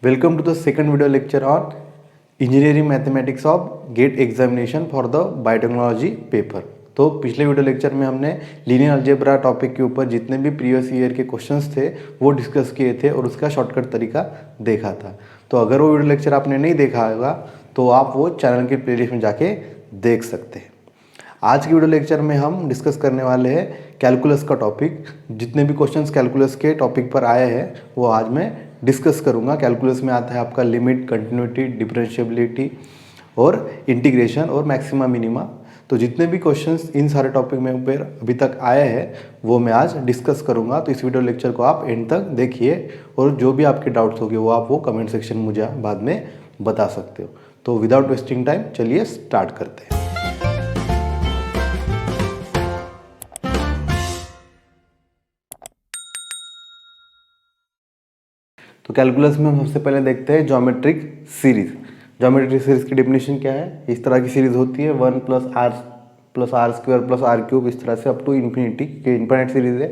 Welcome to the second video lecture on Engineering Mathematics of GATE Examination for the Biotechnology paper। तो पिछले video lecture में हमने linear algebra topic के ऊपर जितने भी प्रीवियस ईयर के क्वेश्चंस थे वो डिस्कस किए थे और उसका शॉर्टकट तरीका देखा था। तो अगर वो वीडियो लेक्चर आपने नहीं देखा होगा तो आप वो चैनल के प्लेलिस्ट में जाके देख सकते हैं। आज की वीडियो लेक्चर में हम डिस्कस करने वाले हैं कैलकुलस का टॉपिक। जितने भी क्वेश्चंस कैलकुलस के टॉपिक पर आए हैं वो आज मैं डिस्कस करूंगा। कैलकुलस में आता है आपका लिमिट, कंटिन्यूटी, डिफरेंशिएबिलिटी और इंटीग्रेशन और मैक्सिमा मिनिमा। तो जितने भी क्वेश्चंस इन सारे टॉपिक में ऊपर अभी तक आए हैं वो मैं आज डिस्कस करूंगा। तो इस वीडियो लेक्चर को आप एंड तक देखिए और जो भी आपके डाउट्स होंगे वो आप वो कमेंट सेक्शन में मुझे बाद में बता सकते हो। तो विदाउट वेस्टिंग टाइम चलिए स्टार्ट करते हैं। तो कैलकुलस में हम सबसे पहले देखते हैं ज्योमेट्रिक सीरीज। ज्योमेट्रिक सीरीज की डेफिनेशन क्या है? इस तरह की सीरीज होती है 1 + r स्क्वायर + r क्यूब, इस तरह से अप टू इन्फिनिटी के इनफाइनाइट सीरीज है।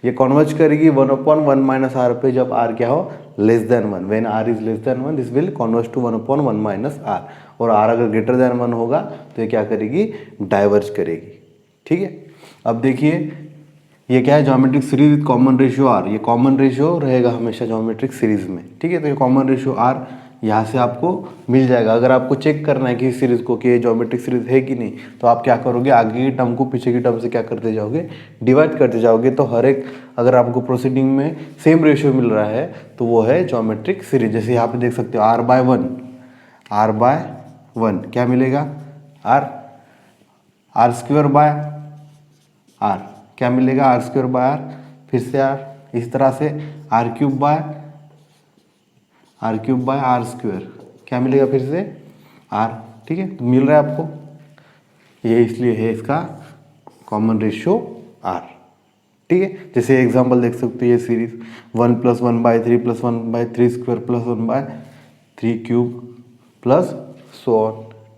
ये कन्वर्ज करेगी 1/1 - r पे जब r क्या हो less than 1। When r is less than 1 this will converge to 1/1 - r। और r अगर ग्रेटर देन 1 होगा तो ये क्या करेगी? डाइवर्ज करेगी। ठीक है, अब देखिए ये क्या है? Geometric series with common ratio r। ये कॉमन रेशियो रहेगा हमेशा ज्योमेट्रिक सीरीज में। ठीक है, तो ये कॉमन रेशियो r यहाँ से आपको मिल जाएगा। अगर आपको चेक करना है किसी सीरीज को कि ये ज्योमेट्रिक सीरीज है कि नहीं, तो आप क्या करोगे? आगे की टर्म को पीछे की टर्म से क्या करते जाओगे? डिवाइड करते जाओगे। तो हर एक अगर आपको प्रोसीडिंग में सेम रेशियो मिल रहा है तो वो है ज्योमेट्रिक सीरीज। जैसे यहाँ पे देख सकते हो r/1 क्या मिलेगा? r स्क्वायर बाय r क्या मिलेगा? r स्क्वायर बाय r, फिर से r, इस तरह से r cube by r square क्या मिलेगा? फिर से r। ठीक है, तो मिल रहा है आपको, ये इसलिए है इसका कॉमन रेशियो r। ठीक है, जैसे एग्जांपल देख सकते हो ये series 1 + 1/3 + 1/3 square + 1/3 cube plus so on.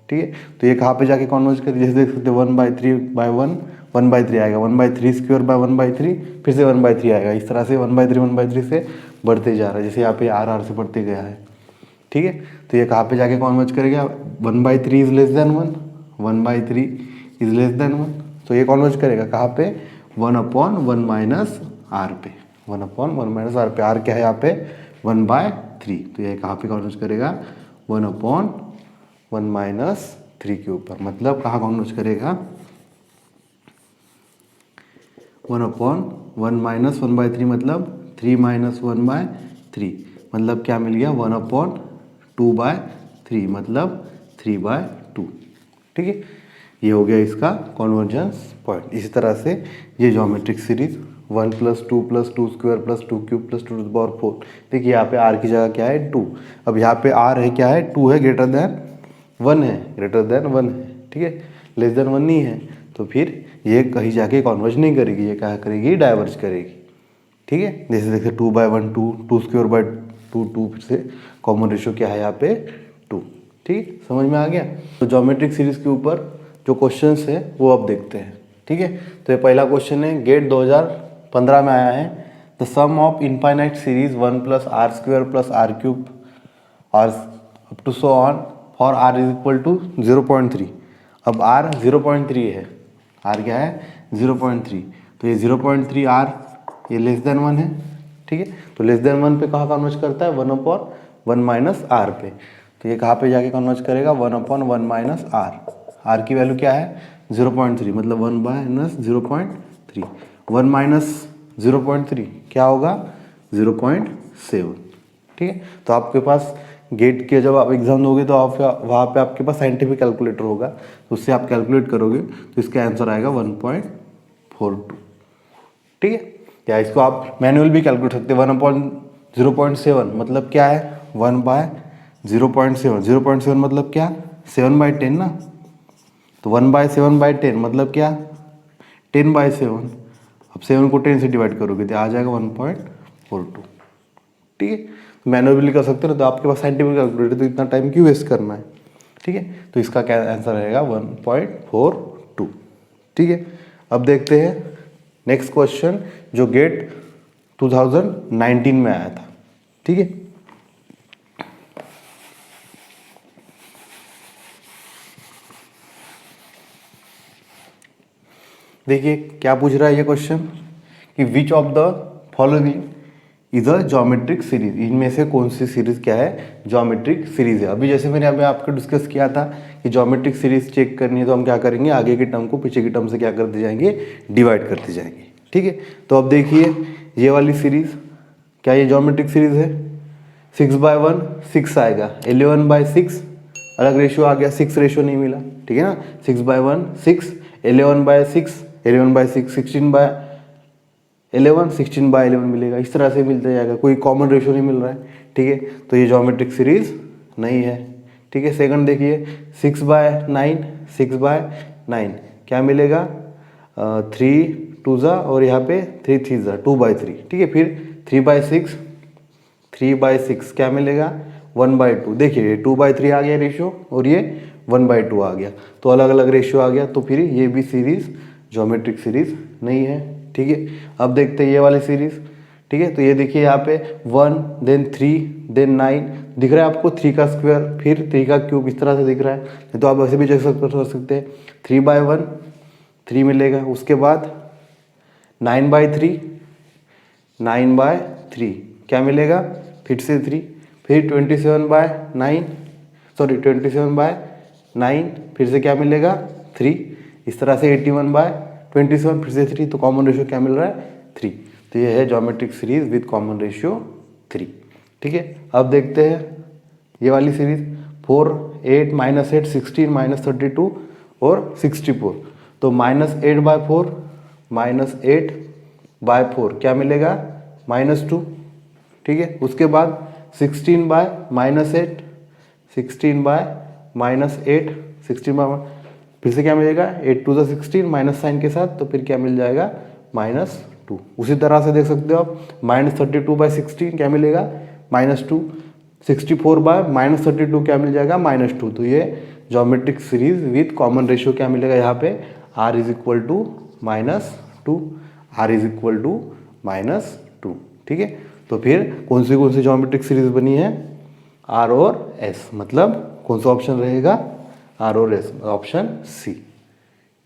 ठीक है, तो ये कहाँ पे जाके कन्वर्ज करें? जैसे देख सकते हो 1/3/1 1/3 आएगा, 1/3 स्क्वायर बाय 1/3 फिर से 1/3 आएगा। इस तरह से 1/3 से बढ़ते जा रहा है, जैसे यहाँ पे r से बढ़ते गया है। ठीक है, तो ये कहाँ पे जाके कन्वर्ज करेगा? 1/3 is less than 1, 1/3 is less than 1, तो ये कन्वर्ज करेगा कहाँ पे? 1/1 - r पे, 1/1 - r पे। r क्या है यहाँ पे? 1/3, तो ये कहाँ पे कन्वर्ज करेगा? 1/1 - 3 के ऊपर। मतलब कहाँ कन्वर्ज करेगा? 1/1 - 1/3 मतलब 3 - 1/3 मतलब क्या मिल गया? 1/2/3 मतलब 3/2। ठीक है, ये हो गया इसका कन्वर्जेंस पॉइंट। इसी तरह से ये ज्योमेट्रिक सीरीज 1 + 2 + 2 स्क्वायर + 2 क्यूब + 2⁴। देखिए यहाँ पे r की जगह क्या है? 2। अब यहाँ पे r है क्या है? 2 है, ग्रेटर देन 1 है, ग्रेटर देन 1 है। ठीक है, लेस देन 1 नहीं है, तो फिर ये कहीं जाके कन्वर्ज नहीं करेगी, ये क्या करेगी? डाइवर्ज करेगी। ठीक है, जैसे देखिए 2/1 2, 2 स्क्वायर बाय 2 2, फिर से कॉमन रेशियो क्या है यहाँ पे? 2। ठीक है, समझ में आ गया? तो ज्योमेट्रिक सीरीज के ऊपर जो क्वेश्चंस है वो अब देखते हैं। ठीक है, तो ये पहला क्वेश्चन है, गेट 2015 में आया है। The sum of infinite series 1 + r square + r cube और up to so on for r is equal to 0.3। अब r 0.3 है, r क्या है? 0.3, तो ये 0.3 r ये लेस देन 1 है। ठीक है, तो लेस देन 1 पे कहाँ कन्वर्ज करता है? 1/1 - r पे। तो ये कहाँ पे जाके कन्वर्ज करेगा? 1/1 - r। r की वैल्यू क्या है? 0.3 मतलब 1/-0.3। 1 - 0.3 क्या होगा? 0.7। ठीक है, तो आपके पास गेट के जब आप एग्जाम दोगे तो आप वहाँ पे आपके पास साइंटिफिक कैलकुलेटर होगा, तो उससे आप कैलकुलेट करोगे तो इसका आंसर आएगा 1.42। ठीक है, या इसको आप मैनुअल भी कैलकुलेट सकते हैं। 1/0.7 मतलब क्या है? 1/0.7। 0.7 मतलब क्या? 7/10 ना, तो 1/7/10 मतलब क्या? 10/7। अब 7 को 10 से डिवाइड करोगे तो आ जाएगा 1.42। ठीक है, मैनुअली कर सकते हो, तो आपके पास साइंटिफिक कैलकुलेटर, तो इतना टाइम क्यों वेस्ट करना है? ठीक है, तो इसका क्या आंसर रहेगा? 1.42। ठीक है, अब देखते हैं नेक्स्ट क्वेश्चन जो गेट 2019 में आया था। ठीक है, देखिए क्या पूछ रहा है ये क्वेश्चन कि which of the following is a geometric series, इनमें से कौन सी सीरीज क्या है, ज्योमेट्रिक सीरीज है। अभी जैसे मैंने अभी आपको डिस्कस किया था कि ज्योमेट्रिक सीरीज चेक करनी है तो हम क्या करेंगे, आगे के टर्म को पीछे की टर्म से क्या करते जाएंगे, डिवाइड करते जाएंगे। ठीक है, तो अब देखिए ये वाली सीरीज, क्या ये ज्योमेट्रिक सीरीज है? 6/1 6 आएगा, 11/6 अलग रेशियो आ गया, 6 रेशियो नहीं मिला। ठीक है ना, 6/1 6, 11/6 11/6, 16/11 16/11 मिलेगा, इस तरह से मिलता जाएगा, कोई कॉमन रेशियो नहीं मिल रहा है। ठीक है, तो ये ज्योमेट्रिक सीरीज नहीं है। ठीक है, सेकंड देखिए 6/9 6/9 क्या मिलेगा, 3 2 ज़ा और यहाँ पे 3 3 ज़ा 2/3। ठीक है, फिर 3/6 क्या मिलेगा, 1/2। देखिए 2/3 आ गया रेशियो और ये 1/2 आ गया, तो अलग अलग रेशियो आ गया, तो फिर ये भी सीरीज ज्योमेट्रिक सीरीज नहीं है। ठीक है, अब देखते हैं ये वाली सीरीज। ठीक है, तो ये देखिए यहाँ पे 1 देन 3 देन 9 दिख रहा है आपको, 3 का स्क्वायर फिर 3 का क्यूब, इस तरह से दिख रहा है। तो आप ऐसे भी चेक कर सकते हैं, 3/1 3 मिलेगा, उसके बाद 9/3 9/3 क्या मिलेगा, फिर से 3, फिर 27/9 सॉरी 27/9 फिर से क्या मिलेगा 3, इस तरह से 81/27 फिर से 3, तो कॉमन रेशियो क्या मिल रहा है 3। तो ये है geometric series with common ratio 3। ठीक है, अब देखते हैं ये वाली सीरीज 4 8 -8 16 -32 और 64। तो -8/4 -8/4 क्या मिलेगा, -2। ठीक है, उसके बाद 16/-8 16/-8 16 फिर से क्या मिलेगा, 8 2 16 माइनस साइन के साथ, तो फिर क्या मिल जाएगा -2। उसी तरह से देख सकते हो आप, -32/16 क्या मिलेगा -2, 64/-32 क्या मिल जाएगा -2। तो ये geometric series with common ratio क्या मिलेगा यहाँ पे, r is equal to -2, r is equal to -2। ठीक है, तो फिर कौन सी ज्योमेट्रिक सीरीज बनी है, r और s, मतलब कौन सा ऑप्शन रहेगा, r और s, ऑप्शन सी।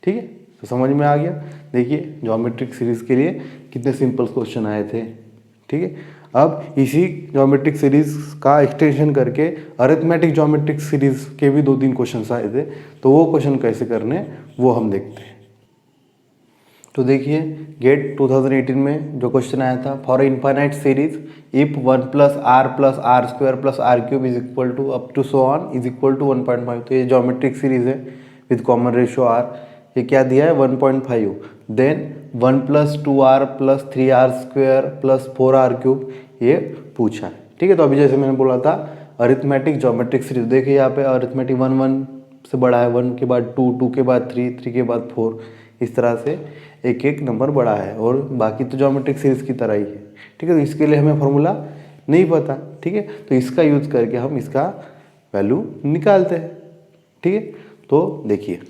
ठीक है, तो समझ में आ गया। देखिए ज्योमेट्रिक सीरीज के लिए कितने सिंपल क्वेश्चन आए थे। ठीक है, अब इसी ज्योमेट्रिक सीरीज का एक्सटेंशन करके अरिथमेटिक ज्योमेट्रिक सीरीज के भी 2-3 क्वेश्चन आए थे, तो वो क्वेश्चन कैसे करने वो हम देखते हैं। तो देखिए गेट 2018 में जो क्वेश्चन आया था, for infinite series if 1 + r + r² + r³ is equal to up to so on is equal to 1.5। तो ये ज्योमेट्रिक सीरीज है विद कॉमन रेशियो r। ये क्या दिया है 1.5। देन 1 + 2r + 3r² + 4r³ ये पूछा है। ठीक है, तो अभी जैसे मैंने बोला था अरिथमेटिक ज्योमेट्रिक सीरीज, देखिए यहाँ पे अरिथमेटिक 1 1 से बड़ा है, 1 के बाद 2 2 के बाद 3 3 के बाद 4, इस तरह से एक एक नंबर बड़ा है, और बाकी तो ज्योमेट्रिक सीरीज की तरह ही है। ठीक है, तो इसके लिए हमें फॉर्मूला नहीं पता। ठीक है, तो इसका यूज करके हम इसका वैल्यू निकालते हैं। ठीक है, तो देखिए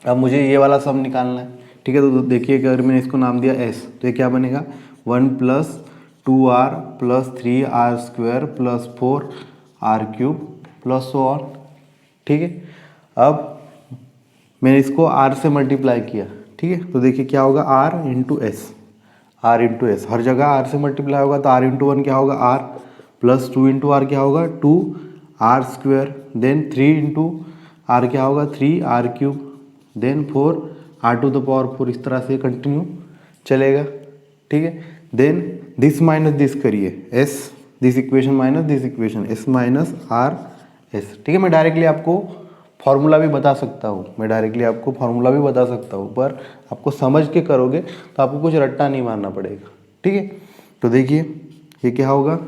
अब मुझे ये वाला सम निकालना है। ठीक है, तो देखिए अगर मैंने इसको नाम दिया s, तो ये क्या बनेगा 1 + 2r + 3r² + 4r³ + so on. ठीक है, अब मैंने इसको r से मल्टीप्लाई किया। ठीक है, तो देखिए क्या होगा r × s, r × s, हर जगह r से मल्टीप्लाई होगा, तो r × 1 क्या होगा r, + 2 × r क्या होगा 2r², देन 3 × r क्या होगा 3r³, देन 4r⁴, इस तरह से कंटिन्यू चलेगा। ठीक है, देन दिस माइनस दिस करिए s, this equation minus this equation s - r s। ठीक है, मैं डायरेक्टली आपको फॉर्मूला भी बता सकता हूँ, पर आपको समझ के करोगे तो आपको कुछ रट्टा नहीं मारना पड़ेगा। ठीक है, तो देखिए ये क्या होगा,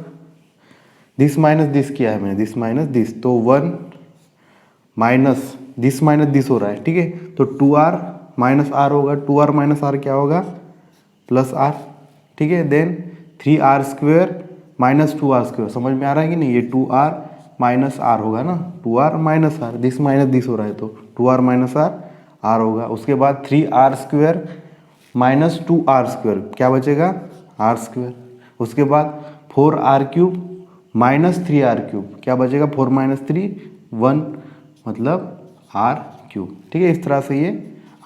दिस माइनस दिस किया है मैंने, दिस माइनस दिस, तो 1 माइनस दिस हो रहा है। ठीक है, तो 2r - r होगा, 2r - r क्या होगा +r। ठीक है, देन 3r² - 2r², समझ में आ रहा है कि नहीं, ये 2r - r होगा ना, 2r - r, this minus this हो रहा है तो 2r - r होगा। उसके बाद 3r² - 2r², क्या बचेगा r²। उसके बाद 4r³ - 3r³, क्या बचेगा 4 - 3 1, मतलब आर क्यूब। ठीक है, इस तरह से ये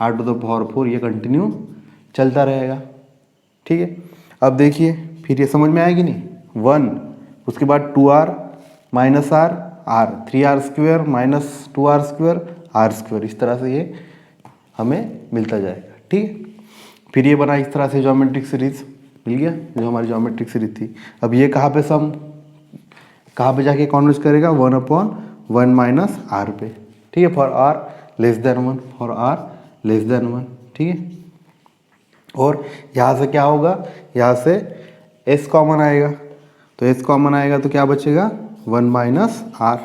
आर टू द पावर 4 ये कंटिन्यू चलता रहेगा। ठीक है, अब देखिए फिर ये समझ में आएगी नहीं, 1 उसके बाद 2r minus R R 3r square minus 2r square R square, इस तरह से ये हमें मिलता जाएगा। ठीक है, फिर ये बना इस तरह से ज्योमेट्रिक सीरीज मिल गया, जो हमारी ज्योमेट्रिक सीरीज थी। अब ये कहाँ पे सम कहाँ पे जाके कॉन्वर्ज करेगा, 1/1 माइनस आर पे। ठीक है, for R less than 1, for R less than 1। ठीक है, और यहाँ से क्या होगा, यहाँ से s कॉमन आएगा, तो s कॉमन आएगा तो क्या बचेगा, 1 माइनस आर,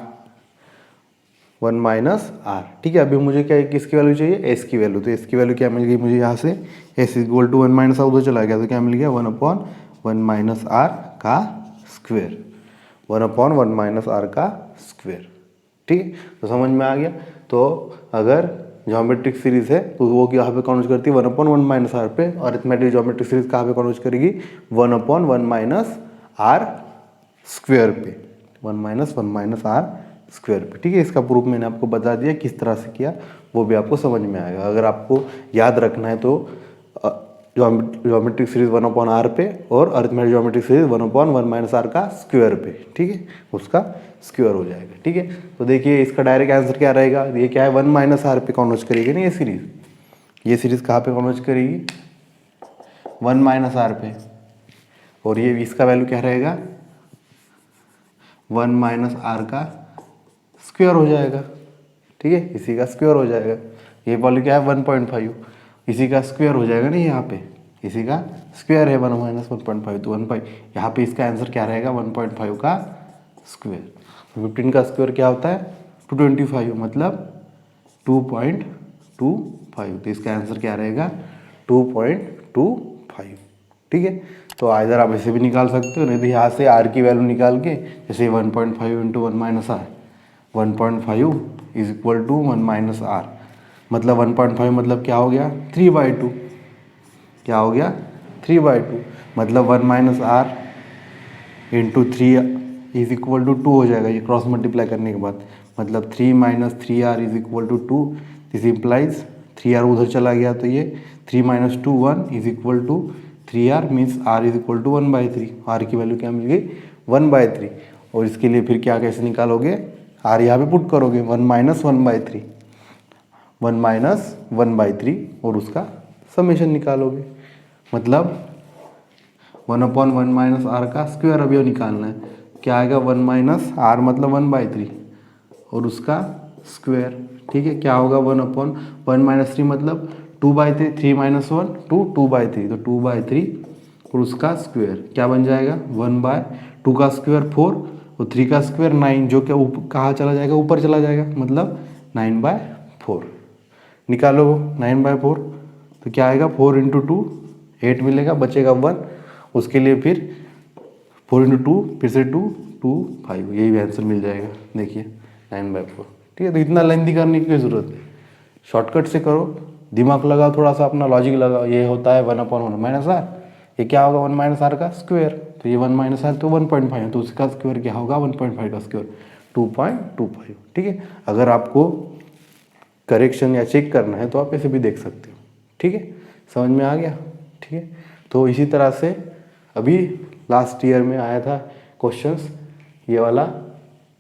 1 माइनस आर। ठीक है, अभी मुझे क्या किसकी वैल्यू चाहिए, s की वैल्यू। तो s की वैल्यू क्या मिल गई मुझे, यहाँ से s equal to 1 minus R उधर चला गया, तो क्या मिल गया, 1/1 माइनस आर का स्क्वेयर, 1/1 माइनस आर का स्क्वेयर। ठीक है, तो समझ में आ गया। तो अगर ज्योमेट्रिक सीरीज है तो वो यहाँ पे कॉन्वर्ज करती है 1/1 माइनस आर पे, और अरिथमेटिक ज्योमेट्रिक सीरीज कहाँ पे कॉन्वर्ज करेगी, 1/1 माइनस आर स्क्वेयर पे, 1 माइनस आर स्क्वेयर पे। ठीक है, इसका प्रूफ मैंने आपको बता दिया, किस तरह से किया वो भी आपको समझ में आएगा। अगर आपको याद रखना है तो ज्योमेट्रिक सीरीज 1/r पे और arithmetic geometric series 1/1 minus R का स्क्वायर पे। ठीक है, उसका स्क्वायर हो जाएगा। ठीक है, तो देखिए इसका डायरेक्ट आंसर क्या रहेगा, ये क्या है, 1 माइनस आर पे कॉन्वर्ज करेगी ना ये सीरीज कहाँ पे कॉन्वर्ज करेगी, 1 माइनस आर पे, और ये इसका वैल्यू क्या रहेगा, 1 माइनस आर का स्क्वायर हो जाएगा। ठीक है, इसी का स्क्वायर हो जाएगा, ये वैल्यू क्या है 1.5, इसी का स्क्वायर हो जाएगा ना, यहाँ पे इसी का स्क्वायर है 1 माइनस 1.5, तो 1 यहाँ पे इसका आंसर क्या रहेगा, 1.5 का स्क्वायर। 15 का स्क्वायर क्या होता है, 225, मतलब 2.25, तो इसका आंसर क्या रहेगा, 2.25। ठीक है, तो इधर आप ऐसे भी निकाल सकते हो, नहीं तो यहाँ से आर की वैल्यू निकाल के, जैसे 1.5 into 1 minus R, 1.5 is equal to 1 minus R, मतलब 1.5 मतलब क्या हो गया, 3/2, क्या हो गया, 3/2, मतलब 1 minus R into 3 is equal to 2 हो जाएगा, ये क्रॉस मल्टीप्लाई करने के बाद, मतलब 3 minus 3r is equal to 2, this implies 3r उधर चला गया, तो ये 3 minus 2 1 is equal to 3r, means r is equal to 1/3, r की वैल्यू क्या मिल गई, 1/3। और इसके लिए फिर क्या कैसे निकालोगे, r यहाँ पे पुट करोगे, 1 माइनस 1/3, 1 माइनस 1/3, और उसका समेशन निकालोगे, मतलब 1/1 माइनस आर का स्क्वायर अभी निकालना है, क्या आएगा, 1 माइनस आर मतलब 1/3 और उसका स्क्वायर। ठीक है, क्या होगा, 1/1 माइनस 3 मतलब 2/3, 3 माइनस 1 2/3, तो 2/3 और उसका स्क्वायर क्या बन जाएगा, 1/2 का स्क्वायर 4 और 3 का स्क्वायर 9, जो क्या कहाँ चला जाएगा, ऊपर चला जाएगा, मतलब 9/4 निकालो, 9/4, तो क्या आएगा, 4 इंटू 2 8 मिलेगा, बचेगा 1, उसके लिए फिर 4 इंटू 2 फिर से 2 2 5, यही भी आंसर मिल जाएगा। देखिए 9/4। ठीक है, तो इतना लेंथी करने की ज़रूरत है, शॉर्टकट से करो, दिमाग लगाओ, थोड़ा सा अपना लॉजिक लगाओ। ये होता है 1/1 माइनस आर, ये क्या होगा, 1 माइनस आर का स्क्वायर, तो ये 1 माइनस आर तो 1.5, तो उसका स्क्वायर क्या होगा, 1.5 का स्क्वायर 2.25। ठीक है, अगर आपको करेक्शन या चेक करना है तो आप ऐसे भी देख सकते हो। ठीक है, समझ में आ गया। ठीक है, तो इसी तरह से अभी लास्ट ईयर में आया था क्वेश्चंस, ये वाला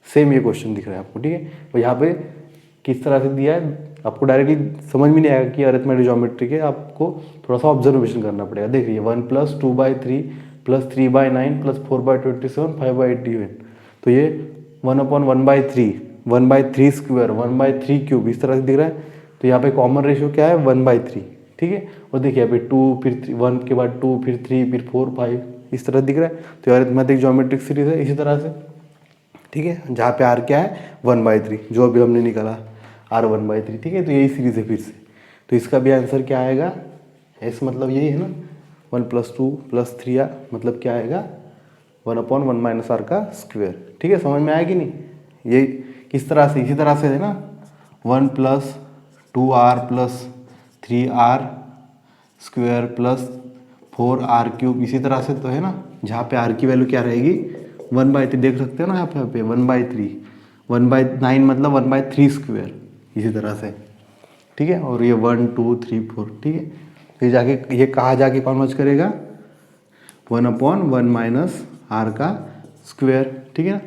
सेम ये क्वेश्चन दिख रहा है आपको। ठीक है, तो यहाँ पे किस तरह से दिया है, आपको डायरेक्टली समझ में नहीं आएगा कि अरिथमेटिक ज्योमेट्री के, आपको थोड़ा सा ऑब्जर्वेशन करना पड़ेगा। देखिए 1 + 2/3 + 3/9 + 4/27 5/81, तो ये 1/1/3 1/3 स्क्वायर 1/3 क्यूब इस तरह से दिख रहा है। तो यहाँ पे कॉमन रेशियो क्या है, 1/3। ठीक है, और देखिए यहाँ पे 2 फिर 1 के बाद 2 फिर 3 फिर 4 5 इस तरह दिख रहा है। तो अरिथमेटिक ज्योमेट्रिक सीरीज है इसी तरह से। ठीक है, जहाँ पे आर क्या है, 1/3, जो अभी हमने निकाला r 1/3। ठीक है, तो यही सीरीज है फिर से, तो इसका भी आंसर क्या आएगा, एस मतलब यही है ना, 1 + 2 + 3r मतलब क्या आएगा, 1/1 माइनस आर का स्क्वायर। ठीक है, समझ में आएगी नहीं, ये किस तरह से, इसी तरह से है ना, 1 + 2r + 3r स्क्वायर + 4r³, इसी तरह से तो है ना, जहाँ पे r की वैल्यू क्या रहेगी, 1/3 देख सकते हो ना, यहाँ पे 1/3 1/9 मतलब 1/3 स्क्वायर, इसी तरह से, ठीक है। और ये 1 2 3 4, ठीक है। फिर जाके ये कहाँ जाके कॉन्वर्ज करेगा, 1/1 माइनस आर का स्क्वायर, ठीक है ना,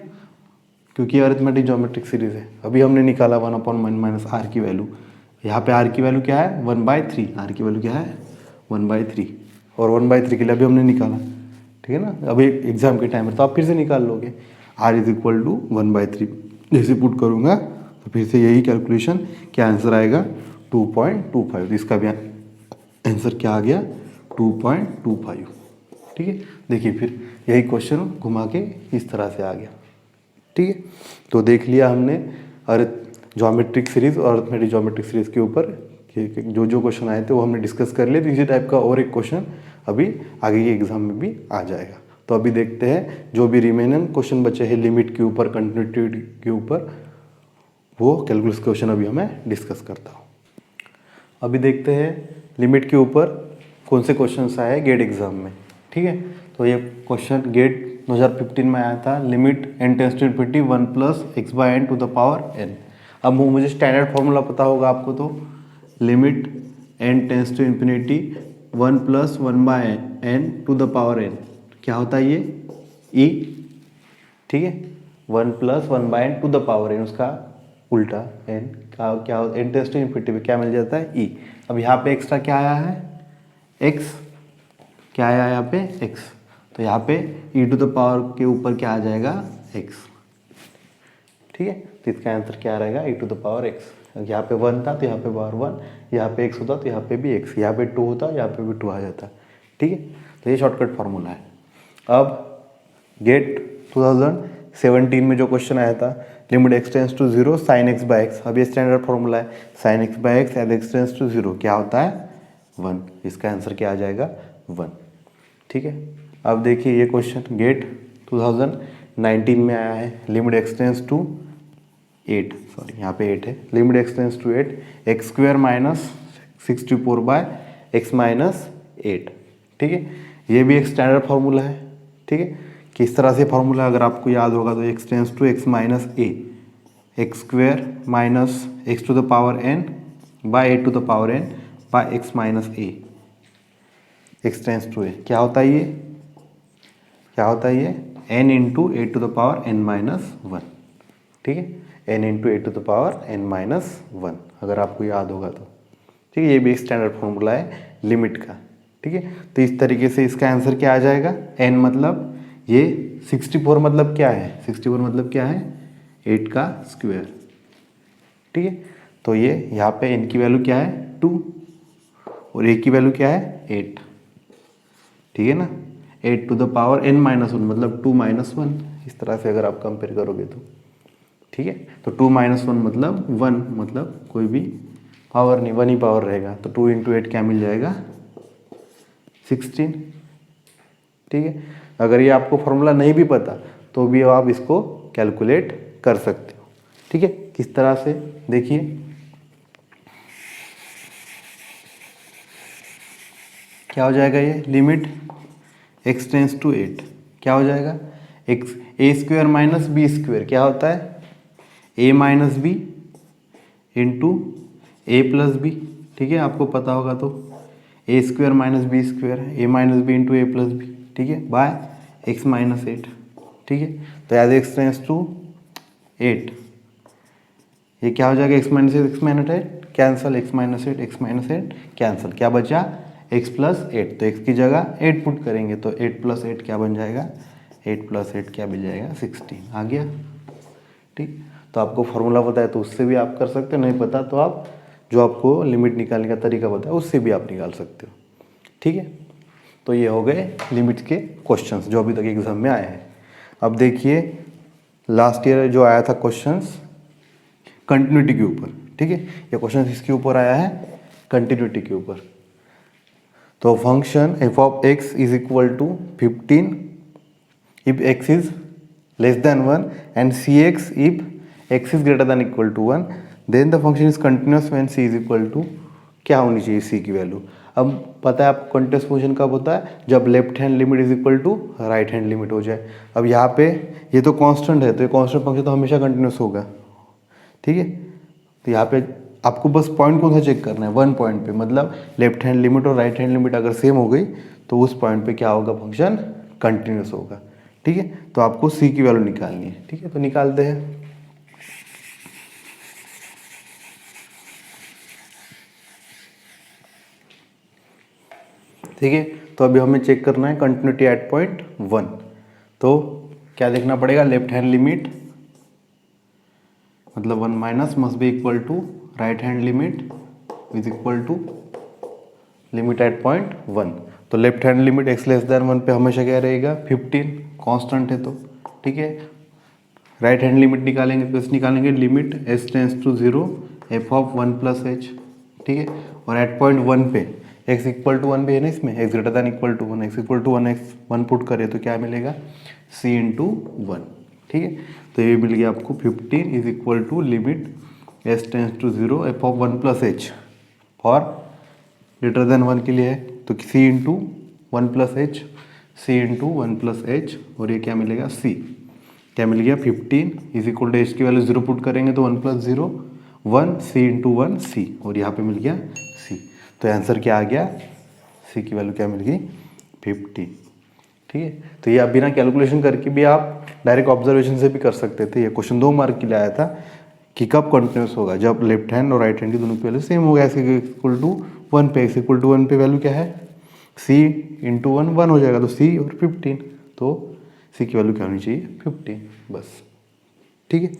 क्योंकि ये अरिथमेटिक ज्योमेट्रिक सीरीज है। अभी हमने निकाला 1/1 माइनस आर की वैल्यू, यहाँ पे आर की वैल्यू क्या है 1/3, आर की वैल्यू क्या है 1/3, और 1/3 के लिए अभी हमने निकाला, ठीक है ना। अभी एग्जाम के टाइम में तो आप फिर से निकाल लोगे, आर इज इक्वल टू 1/3 जैसे पुट करूँगा तो फिर से यही कैलकुलेशन, क्या आंसर आएगा 2.25। तो इसका भी आंसर क्या आ गया 2.25, ठीक है। देखिए फिर यही क्वेश्चन घुमा के इस तरह से आ गया, ठीक है। तो देख लिया हमने ज्योमेट्रिक सीरीज और अरिथमेटिक ज्योमेट्रिक सीरीज के ऊपर जो जो क्वेश्चन आए थे वो हमने डिस्कस कर लिए। तो इसी टाइप का और एक क्वेश्चन अभी आगे के एग्जाम में भी आ जाएगा। तो अभी देखते हैं जो भी रिमेनिंग क्वेश्चन बचे हैं लिमिट के ऊपर, कंटिन्यूटी के ऊपर, वो कैलकुलस क्वेश्चन अभी हमें डिस्कस करता हूँ। अभी देखते हैं लिमिट के ऊपर कौन से क्वेश्चन आए हैं गेट एग्जाम में, ठीक है। तो ये क्वेश्चन गेट 2015 में आया था, limit n tends to infinity 1 plus X by N to the power n। अब मुझे स्टैंडर्ड फॉर्मूला पता होगा आपको, तो limit n tends to infinity 1 plus 1 by N to the power n, क्या होता है ये e, ठीक है। 1 plus 1 by N to the power n, उसका उल्टा n का क्या n टेंड्स टू इन्फिनिटी पे क्या मिल जाता है e। अब यहाँ पे एक्स्ट्रा क्या आया है x, क्या आया यहाँ पे x, तो यहाँ पे e टू द पावर के ऊपर क्या आ जाएगा x, ठीक है। तो इसका आंसर क्या रहेगा e to the power x। यहाँ पे 1 था तो यहाँ पे पावर 1, यहाँ पे x होता तो यहाँ पे भी x, यहाँ पे 2 होता यहाँ पे भी 2 आ जाता, ठीक है। तो ये शॉर्टकट फार्मूला है। अब गेट 2017 में जो क्वेश्चन आया था, limit x tends to 0 sine X by X, अब ये स्टैंडर्ड फार्मूला है, sine X by X as X tends to 0 क्या होता है 1, इसका आंसर क्या आ जाएगा 1, ठीक है। अब देखिए ये क्वेश्चन गेट 2019 में आया है, limit x tends to 8, sorry यहाँ पे 8 है, limit x tends to 8 X square minus 64 by x minus 8, ठीक है। ये भी एक स्टैंडर्ड फार्मूला है, ठीक है। किस तरह से फार्मूला अगर आपको याद होगा तो x tends to x minus a, x square minus x to the power n by a to the power n by x minus a, x tends to a, क्या होता है ये, क्या होता है ये n into a to the power n minus 1, ठीक है। n into a to the power n minus 1 अगर आपको याद होगा तो, ठीक है। ये भी एक स्टैंडर्ड फार्मूला है लिमिट का, ठीक है। तो इस तरीके से इसका आंसर क्या आ जाएगा, n मतलब ये 64 मतलब क्या है, 64 मतलब क्या है 8 का स्क्वायर, ठीक है। तो ये यहाँ पे n की वैल्यू क्या है 2 और a की वैल्यू क्या है 8, ठीक है ना। 8 to the power n minus 1 मतलब 2 माइनस 1, इस तरह से अगर आप कंपेयर करोगे तो, ठीक है। तो 2 माइनस 1 मतलब 1, मतलब कोई भी पावर नहीं, 1 ही पावर रहेगा। तो 2 इंटू 8 क्या मिल जाएगा 16, ठीक है। अगर ये आपको फॉर्मूला नहीं भी पता तो भी आप इसको कैलकुलेट कर सकते हो, ठीक है। किस तरह से देखिए, क्या हो जाएगा ये लिमिट x टेंड्स टू 8 क्या हो जाएगा X A square minus B square, क्या होता है a minus B into A plus B, ठीक है। आपको पता होगा तो A square minus B square, A minus B into A plus B, ठीक है, बाय एक्स माइनस 8, ठीक है। तो एज एक्स टेंड्स टू 8 ये क्या हो जाएगा x minus 8 x minus 8 cancel, x minus 8 x minus 8 cancel, क्या बचा x प्लस 8, तो x की जगह 8 पुट करेंगे तो 8 प्लस 8 क्या बन जाएगा 8 प्लस 8 क्या मिल जाएगा 16 आ गया, ठीक। तो आपको फार्मूला पता है तो उससे भी आप कर सकते हो, नहीं पता तो आप जो आपको लिमिट निकालने का तरीका पता है उससे भी आप निकाल सकते हो, ठीक है। तो ये हो गए लिमिट के क्वेश्चंस जो अभी तक एग्जाम में आए हैं। अब देखिए लास्ट ईयर जो आया था क्वेश्चंस कंटिन्यूटी के ऊपर, ठीक है। ये क्वेश्चन इसके ऊपर आया है कंटिन्यूटी के ऊपर। तो function F of X is equal to 15 if X is less than 1 and C X if X is greater than equal to 1 then the function is continuous when C is equal to, क्या होनी चाहिए सी की value. अब पता है आपको continuous position कब होता है, जब left hand limit is equal to right hand limit हो जाए। अब यहाँ पे ये तो कांस्टेंट है तो ये कांस्टेंट फंक्शन तो हमेशा कंटिन्यूस होगा, ठीक है। तो यहाँ पे आपको बस पॉइंट कौन सा चेक करना है, वन पॉइंट पे, मतलब लेफ्ट हैंड लिमिट और राइट हैंड लिमिट अगर सेम हो गई तो उस पॉइंट पे क्या होगा, फंक्शन कंटिन्यूस होगा। ठीक है, तो आपको सी की वैल्यू निकालनी है। ठीक है, तो निकालते हैं। ठीक है, तो अभी हमें चेक करना है कंटिन्यूटी एट पॉइंट 1। तो क्या देखना पड़ेगा, लेफ्ट हैंड लिमिट मतलब 1 minus must be equal to right hand limit is equal to limit at point 1। तो left hand limit x less than 1 पे हमेशा क्या रहेगा, 15, कांस्टेंट है तो। ठीक है, राइट हैंड लिमिट निकालेंगे तो इस निकालेंगे limit s tends to 0 f of 1 plus H. ठीक है, और एट पॉइंट 1 पे x इक्वल टू 1 भी है ना इसमें, x greater than equal to 1, x equal to 1 put करें तो क्या मिलेगा, c इंटू 1। ठीक है, तो ये मिल गया आपको 15 is equal to limit s tends to 0 f of 1 plus H और ग्रेटर देन 1 के लिए है तो c into 1 plus H, C into 1 plus H, और ये क्या मिलेगा, c क्या मिल गया 15 इज इक्वल टू एच की वैल्यू 0 पुट करेंगे तो 1 प्लस 0 1 सी इंटू 1 सी, और यहाँ पे मिल गया c। तो आंसर क्या आ गया, c की वैल्यू क्या मिल गई 15। ठीक है, तो ये आप बिना कैलकुलेशन करके भी आप डायरेक्ट ऑब्जर्वेशन से भी कर सकते थे। ये क्वेश्चन 2 मार्क के लिए आया था कि कब कंटिन्यूस होगा, जब लेफ्ट हैंड और राइट हैंड की दोनों की वैल्यू सेम होगा। ऐसे इक्वल टू 1 पे, एक्स इक्वल टू 1 पे वैल्यू क्या है, c इंटू 1 1 हो जाएगा तो c और 15, तो c की वैल्यू क्या होनी चाहिए 15 बस। ठीक है,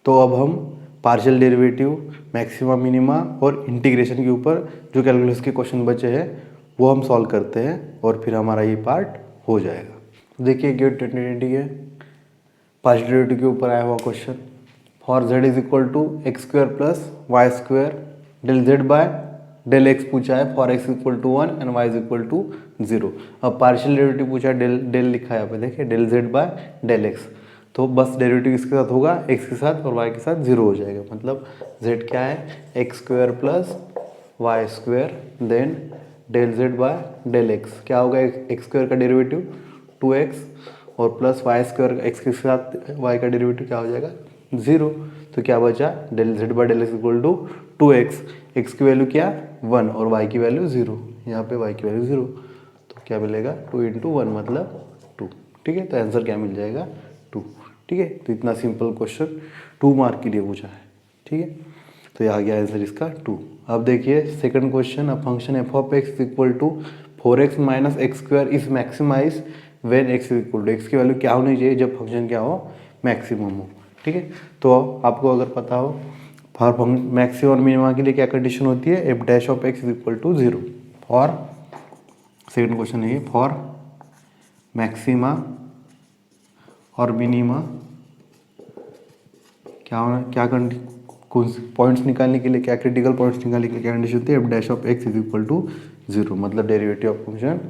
तो अब हम पार्शियल डेरिवेटिव, मैक्सिमा मिनिमा और इंटीग्रेशन के ऊपर जो कैलकुलस के क्वेश्चन बचे हैं वो हम सॉल्व करते हैं और फिर हमारा ये पार्ट हो जाएगा। देखिए गेट 2020 है, पार्शियल डेरिवेटिव के ऊपर आया हुआ question. For z is equal to X square plus Y square del Z by del X पूछा है, for x equal to 1 and y is equal to 0। अब पार्शियल डेरिवेटिव पूछा है, डेल लिखा है यहाँ पे, देखिए del Z by del X, तो बस डेरिवेटिव किसके साथ होगा, x के साथ, और y के साथ 0 हो जाएगा। मतलब z क्या है, X square plus Y square then del Z by del X, क्या होगा एक्स स्क्वायर का डेरिवेटिव 2x और प्लस वाई स्क्वायर एक्स के साथ y का डेरिवेटिव क्या हो जाएगा 0। तो क्या बचा, del Z by del X equal to 2x, X की वैल्यू क्या 1 और y की वैल्यू 0, यहाँ पे y की वैल्यू 0, तो क्या मिलेगा 2 इंटू 1 मतलब 2। ठीक है, तो आंसर क्या मिल जाएगा 2। ठीक है, तो इतना सिंपल क्वेश्चन 2 मार्क के लिए पूछा है। ठीक है, तो ये आ गया आंसर इसका 2। अब देखिए second question, a function F of X equal to 4x minus X square is maximise when x equal to, X की वैल्यू क्या होनी चाहिए जब फंक्शन क्या हो, मैक्सिमम हो। ठीक है, तो आपको अगर पता हो फॉर मैक्सिमम और मिनिमा के लिए क्या कंडीशन होती है, F dash of X is equal to 0। For second question है फॉर मैक्सिमा और मिनिमा क्या होना, क्या कौन से पॉइंट्स निकालने के लिए, क्या क्रिटिकल पॉइंट्स निकालने के लिए क्या कंडीशन होती है, F dash of X is equal to 0, मतलब derivative of function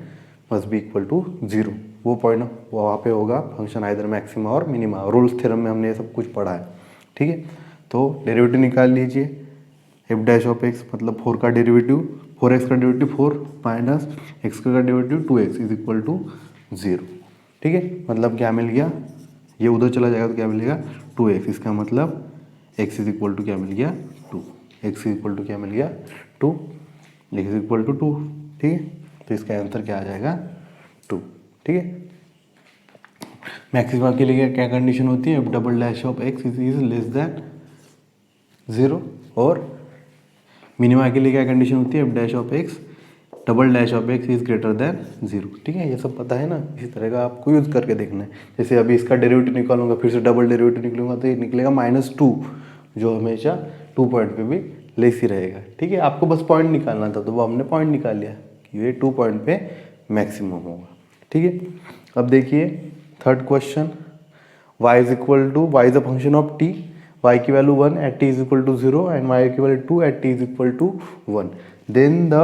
must be equal to 0। वो पॉइंट वहाँ पे होगा फंक्शन आइदर मैक्सिमा और मिनिमा। रूल्स थ्योरम में हमने ये सब कुछ पढ़ा है। ठीक है, तो डेरिवेटिव निकाल लीजिए, एफ डैश ऑफ एक्स मतलब 4 का डेरिवेटिव, 4x का डेरिवेटिव 4 माइनस एक्स का derivative 2x is equal to 0। ठीक है, मतलब क्या मिल गया, ये उधर चला जाएगा तो क्या मिलेगा 2x, इसका मतलब x इज इक्वल टू क्या मिल गया 2, x इज इक्वल टू क्या मिल गया 2, x इज इक्वल टू 2। ठीक है, तो इसका आंसर क्या आ जाएगा 2। ठीक है, मैक्सिमा के लिए क्या कंडीशन होती है, double dash of X is less then 0, और मिनिमा के लिए क्या कंडीशन होती है, F dash of x double dash of X is greater then 0। ठीक है, ये सब पता है ना, इसी तरह का आपको यूज़ करके देखना है। जैसे अभी इसका डेरिवेटिव निकालूंगा, फिर से डबल डेरिवेटिव निकलूंगा तो ये निकलेगा -2, जो हमेशा 2 पॉइंट पे भी लेस ही रहेगा। ठीक है, आपको बस पॉइंट निकालना था तो वो हमने पॉइंट निकाल लिया कि ये 2 पॉइंट पे मैक्सिमम होगा। ठीक है, अब देखिए third question, y is equal to, y is a function of t, y की value 1 at t is equal to 0 and y की value 2 at t is equal to 1, then the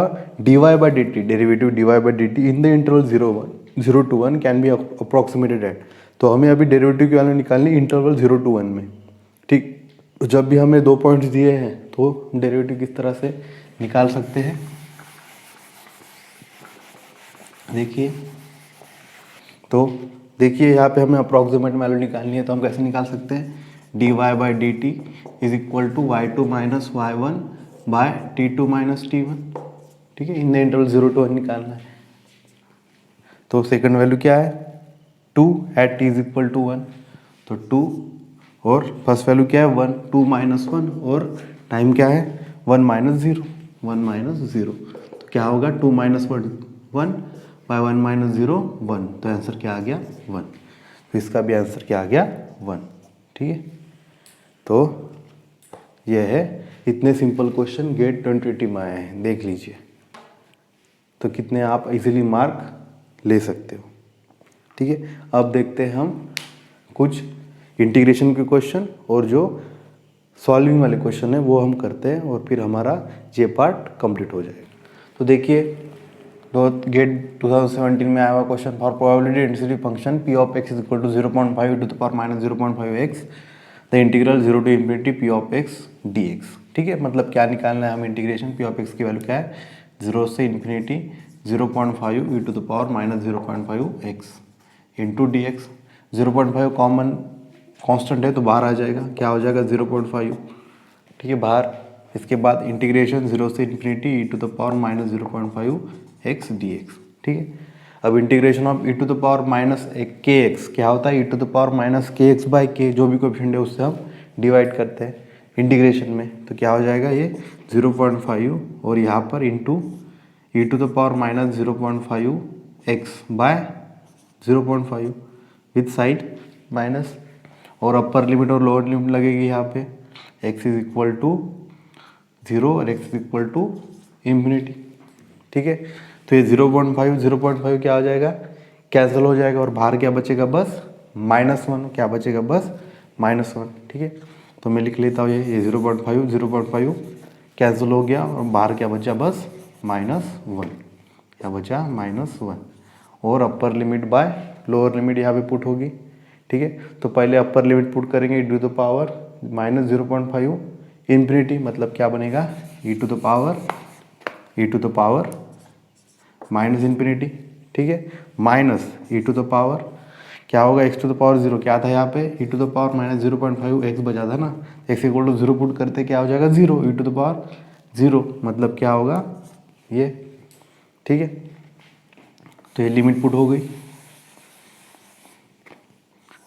dy by dt, derivative dy by dt in the interval 0 to 1 can be approximated at. तो हमें अभी derivative की value निकालनी interval 0 to 1 में। ठीक, तो जब भी हमें 2 पॉइंट्स दिए हैं तो डेरिवेटिव किस तरह से निकाल सकते हैं, देखिए तो देखिए यहाँ पे हमें अप्रॉक्सीमेट वैल्यू निकालनी है तो हम कैसे निकाल सकते हैं, D Y by D T is equal to Y two minus Y one by T two minus T one. ठीक है, इन द इंटरवल 0 to 1 निकालना है। तो सेकंड वैल्यू क्या है 2 at T is equal to 1, तो 2 और फर्स्ट वैल्यू क्या है 1, 2 माइनस 1 और टाइम क्या है 1 माइनस 0, 1 माइनस 0, तो क्या होगा 2 माइनस 1 1 बाय 1 माइनस 0 1, तो आंसर क्या आ गया 1। तो इसका भी आंसर क्या आ गया 1। ठीक है, तो यह है, इतने सिंपल क्वेश्चन गेट 2020 में आए हैं, देख लीजिए। तो कितने आप इजीली मार्क ले सकते हो। ठीक है, अब देखते हैं हम कुछ इंटीग्रेशन के क्वेश्चन और जो सॉल्विंग वाले क्वेश्चन है वो हम करते हैं और फिर हमारा ये पार्ट कंप्लीट हो जाएगा। तो देखिए, तो गेट 2017 में आया हुआ question for probability density function p of x is equal to 0.5 to the power minus 0.5x the integral 0 to infinity p of x dx। ठीक है, मतलब क्या निकालना है हम इंटीग्रेशन p ऑफ x की वैल्यू क्या है 0 से infinity 0.5 e to the power minus 0.5x into D X. 0.5 common constant है तो बाहर आ जाएगा, क्या हो जाएगा 0.5। ठीक है, बाहर। इसके बाद इंटीग्रेशन 0 से infinity e to the power minus 0.5x dx। ठीक है, अब integration of e to the power minus kx क्या होता है e to the power minus kx by k, जो भी कोएफिशिएंट है उससे हम डिवाइड करते हैं इंटीग्रेशन में, तो क्या हो जाएगा ये 0.5 और यहाँ पर into e to the power minus 0.5x by 0.5 with side minus, और अपर लिमिट और लोअर लिमिट लगेगी यहाँ पे x इज इक्वल टू 0 और x is equal to infinity. ठीक है, तो ये 0.5 क्या हो जाएगा कैंसिल हो जाएगा और बाहर क्या बचेगा बस -1, क्या बचेगा बस -1। ठीक है, तो मैं लिख लेता हूँ ये 0.5 कैंसिल हो गया और बाहर क्या बचा बस -1, क्या बचा -1 और upper limit by lower limit यहाँ पे पुट होगी। ठीक है, तो पहले अपर लिमिट पुट करेंगे e to the power minus 0.5 infinity, मतलब क्या बनेगा e to the power minus infinity. ठीक है, minus e to the power क्या होगा x टू द पावर 0, क्या था यहाँ पे e to the power minus 0.5 x बचा था ना, x इक्वल टू 0 पुट करते क्या हो जाएगा 0 e टू द पावर 0, मतलब क्या होगा ये। ठीक है, तो ये लिमिट पुट हो गई।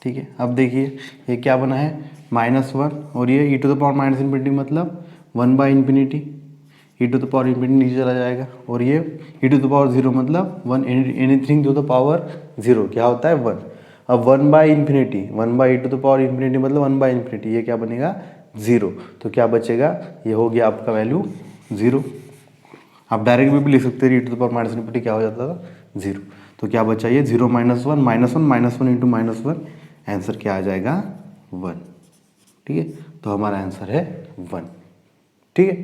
ठीक है, अब देखिए ये क्या बना है -1 और ये e to the power minus infinity मतलब 1 by infinity, e to the power infinity नीचे चला जाएगा और ये e टू द पावर 0 मतलब 1, एनीथिंग टू द पावर 0 क्या होता है 1। अब 1 by infinity 1 by e to the power infinity मतलब 1 बाई इन्फिनिटी, ये क्या बनेगा 0, तो क्या बचेगा ये हो गया आपका वैल्यू 0। आप डायरेक्ट भी लिख सकते हैं e to the power minus infinity क्या हो जाता था 0, तो क्या बचा ये 0 -1 इंटू -1, आंसर क्या आ जाएगा 1। ठीक है, तो हमारा आंसर है 1। ठीक है,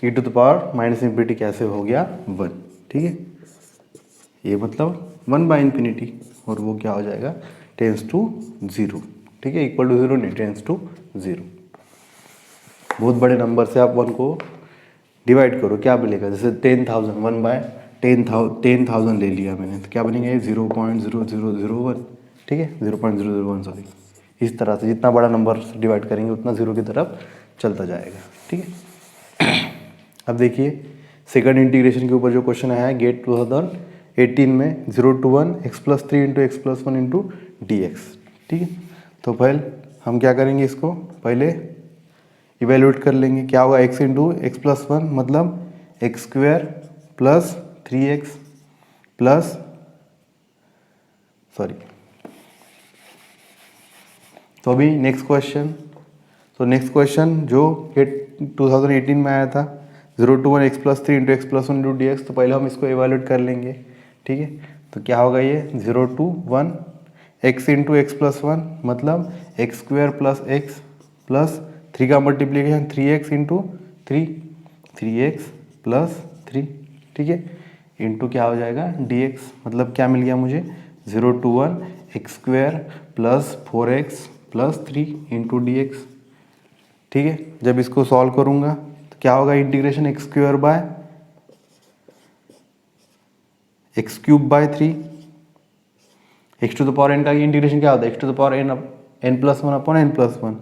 e to the power minus infinity कैसे हो गया 1। ठीक है, ये मतलब 1 बाई इन्फिनिटी और वो क्या हो जाएगा टेंस टू 0। ठीक है, इक्वल टू 0 नहीं, टेंस टू 0। बहुत बड़े नंबर से आप 1 को डिवाइड करो क्या मिलेगा, जैसे 10,000 1 बाय 10,000 ले लिया मैंने, तो क्या बनेगा ये 0.0001। ठीक है, 0.001 सॉरी। इस तरह से जितना बड़ा नंबर डिवाइड करेंगे उतना 0 की तरफ चलता जाएगा। ठीक है, अब देखिए सेकंड इंटीग्रेशन के ऊपर जो क्वेश्चन आया है गेट 2018 में 0 to 1 x+3 into x+1 into dx। ठीक है, तो पहले हम क्या करेंगे, इसको पहले इवेल्यूएट कर लेंगे, क्या होगा x इंटू x+1 मतलब x² प्लस 3x प्लस तो अभी नेक्स्ट क्वेश्चन, तो नेक्स्ट क्वेश्चन जो गेट 2018 में आया था 0 to 1 x+3 into x+1 into dx, तो पहले हम इसको इवेल्यूएट कर लेंगे। ठीक है, तो क्या होगा ये 0 to 1 x इंटू x+1 मतलब x² प्लस x प्लस 3 का multiplication 3x into 3x plus 3। ठीक है, इंटू क्या हो जाएगा dx, मतलब क्या मिल गया मुझे 0 to 1 x² plus 4x plus 3 into dx। ठीक है, जब इसको सॉल्व करूंगा तो क्या होगा integration x² by x³ by 3, x to the power n का इंटीग्रेशन क्या होता है x to the power n+1 upon n+1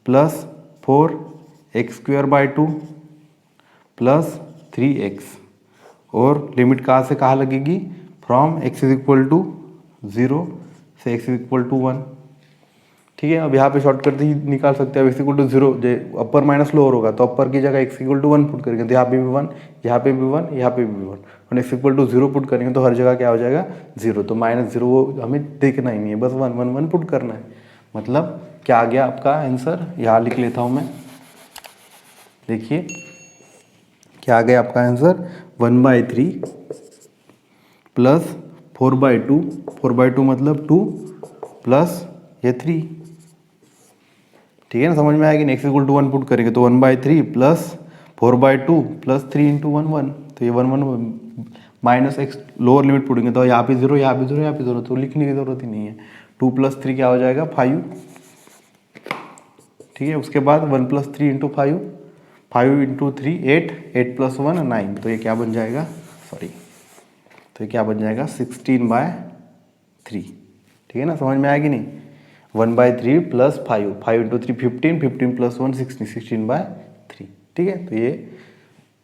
plus 4x² 2 plus 3x, और लिमिट कहाँ से कहाँ लगेगी, from x is equal to 0 से x इज इक्वल टू 1। ठीक है, अब यहाँ पे शॉर्टकट ही निकाल सकते हैं। x इक्वल टू 0 जो अपर माइनस लोअर होगा तो अपर की जगह x इक्वल टू 1 पुट करेंगे तो यहाँ पे भी 1, यहाँ पे भी 1, यहाँ पे भी 1, और x इक्वल टू 0 पुट करेंगे तो हर जगह क्या हो जाएगा 0, तो -0 वो हमें देखना ही नहीं है, बस 1 1 1 पुट करना है। मतलब क्या आ गया आपका आंसर, यहाँ लिख लेता हूँ मैं, देखिए क्या आ गया आपका आंसर, 1/3 प्लस 4/2, 4/2 मतलब 2 प्लस ये 3। ठीक है ना, समझ में आएगी। x इक्वल टू 1 पुट करेंगे तो 1/3 प्लस 4/2 प्लस 3 इंटू 1 1, तो ये 1 1 माइनस x लोअर लिमिट पुटेंगे तो यहाँ पे 0, यहाँ पे 0, यहाँ पे 0, तो लिखने की जरूरत ही नहीं है। 2 + 3 क्या हो जाएगा 5। ठीक है, उसके बाद 1 + 3 × 5, 5 × 3 8, 8 + 1 9, तो ये क्या बन जाएगा, सॉरी, तो ये क्या बन जाएगा 16/3। ठीक है ना, समझ में आएगी नहीं। 1/3 प्लस 5, 5 × 3 15, 15 + 1 16, 16/3। ठीक है, तो ये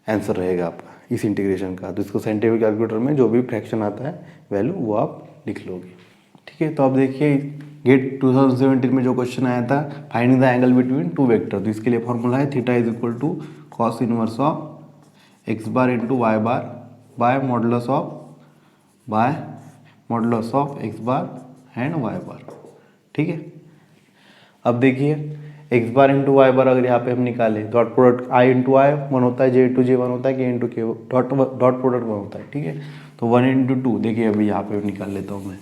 आंसर रहेगा आपका इस इंटीग्रेशन का। तो इसको साइंटिफिक कैलकुलेटर में जो भी फ्रैक्शन आता है वैल्यू वो आप लिख लोगे। ठीक है, तो अब देखिए गेट 2017 में जो क्वेश्चन आया था, finding the angle between two vector, तो इसके लिए फॉर्मूला है theta is equal to cos inverse of x bar into y bar by modulus of x bar and y bar. ठीक है, अब देखिए x bar into y bar अगर यहाँ पे हम निकालें, dot product i into i 1 होता है, j इंटू जे 1 होता है, k इंटू के डॉट प्रोडक्ट 1 होता है। ठीक है, तो 1 × 2, देखिए अभी यहाँ पे निकाल लेता हूँ मैं,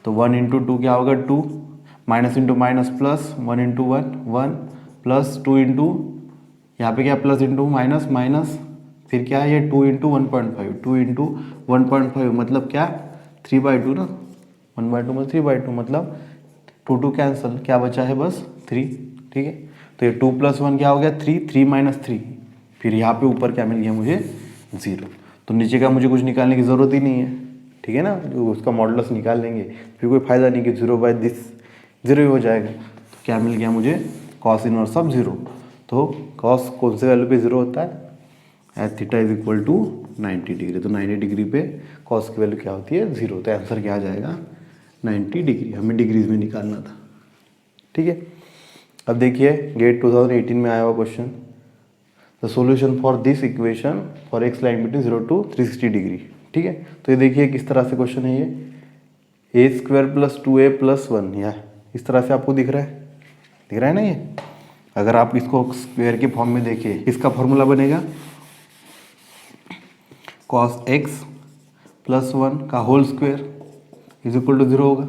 तो 1 × 2 क्या होगा 2, minus into minus plus, 1 × 1 1 plus 2 into यहाँ पे क्या प्लस इंटू माइनस माइनस, फिर क्या है ये 2 × 1.5, 2 × 1.5 मतलब क्या 3/2 ना, 1/2 मतलब 3/2, मतलब 2 2 कैंसिल, क्या बचा है बस 3। ठीक है, तो ये 2 + 1 क्या हो गया 3, 3 - 3, फिर यहाँ पे ऊपर क्या मिल गया मुझे 0, तो नीचे का मुझे कुछ निकालने की ज़रूरत ही नहीं है। ठीक है ना, जो उसका मॉडुलस निकाल लेंगे फिर कोई फायदा नहीं कि 0/this 0 ही हो जाएगा। तो क्या मिल गया मुझे cos इनवर्स ऑफ 0, तो cos कौन से वैल्यू पे 0 होता है, theta is equal to 90 degree, तो 90 डिग्री पे cos की वैल्यू क्या होती है 0, तो आंसर क्या आ जाएगा 90 डिग्री, हमें डिग्रीज में निकालना था। ठीक है, अब देखिए गेट 2018 में आया हुआ question, the solution for this equation for x line between 0 to 360 degree. ठीक है, तो ये देखिए किस तरह से क्वेश्चन है, ये a² + 2a + 1, या इस तरह से आपको दिख रहा है ना ये। अगर आप इसको स्क्वायर के फॉर्म में देखिए, इसका फॉर्मूला बनेगा cos x + 1 का whole square is equal to 0 होगा।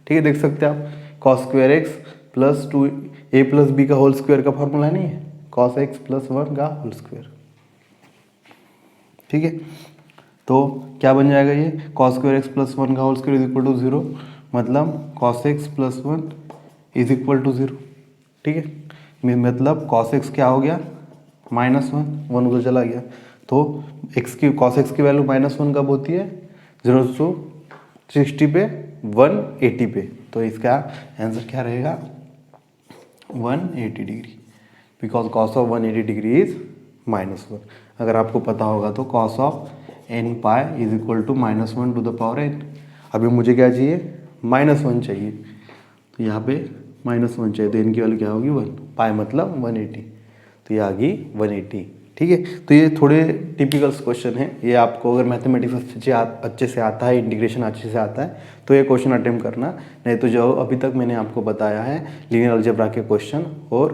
ठीक है, देख सकते हैं आप cos² x + 2a + b का होल स्क्वायर का फॉर्मूला नहीं है, cos x + 1 का होल स्क्वायर। ठीक है, तो क्या बन जाएगा ये cos² x + 1 का whole square is equal to 0, मतलब cos x + 1 is equal to 0। ठीक है, मतलब cos x क्या हो गया -1, 1 उधर चला गया, तो cos x की वैल्यू -1 कब होती है 0 to 60 पे 180 पे, तो इसका आंसर क्या रहेगा 180 degree, because cos of 180 degree is -1। अगर आपको पता होगा तो cos of n π is equal to -1 to the power n। अभी मुझे क्या चाहिए -1 चाहिए, तो यहाँ पे -1 चाहिए, तो n की वैल्यू क्या होगी 1, π मतलब 180, तो ये आ गई 180। ठीक है, तो ये थोड़े टिपिकल क्वेश्चन है, ये आपको अगर मैथमेटिक्स अच्छे से आता है, इंटीग्रेशन अच्छे से आता है तो ये क्वेश्चन अटेम्प्ट करना, नहीं तो जो अभी तक मैंने आपको बताया है लीनियर अलजेब्रा के क्वेश्चन और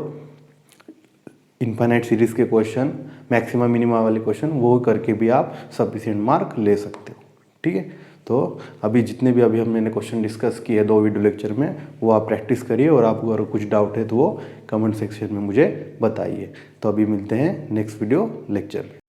इनफाइनाइट सीरीज के क्वेश्चन, मैक्सिमम मिनिमा वाले क्वेश्चन, वो करके भी आप सफिशिएंट मार्क ले सकते हो। ठीक है, तो अभी जितने भी अभी मैंने क्वेश्चन डिस्कस किए 2 वीडियो लेक्चर में, वो आप प्रैक्टिस करिए, और आपको अगर कुछ डाउट है तो वो कमेंट सेक्शन में मुझे बताइए। तो अभी मिलते हैं नेक्स्ट वीडियो लेक्चर में।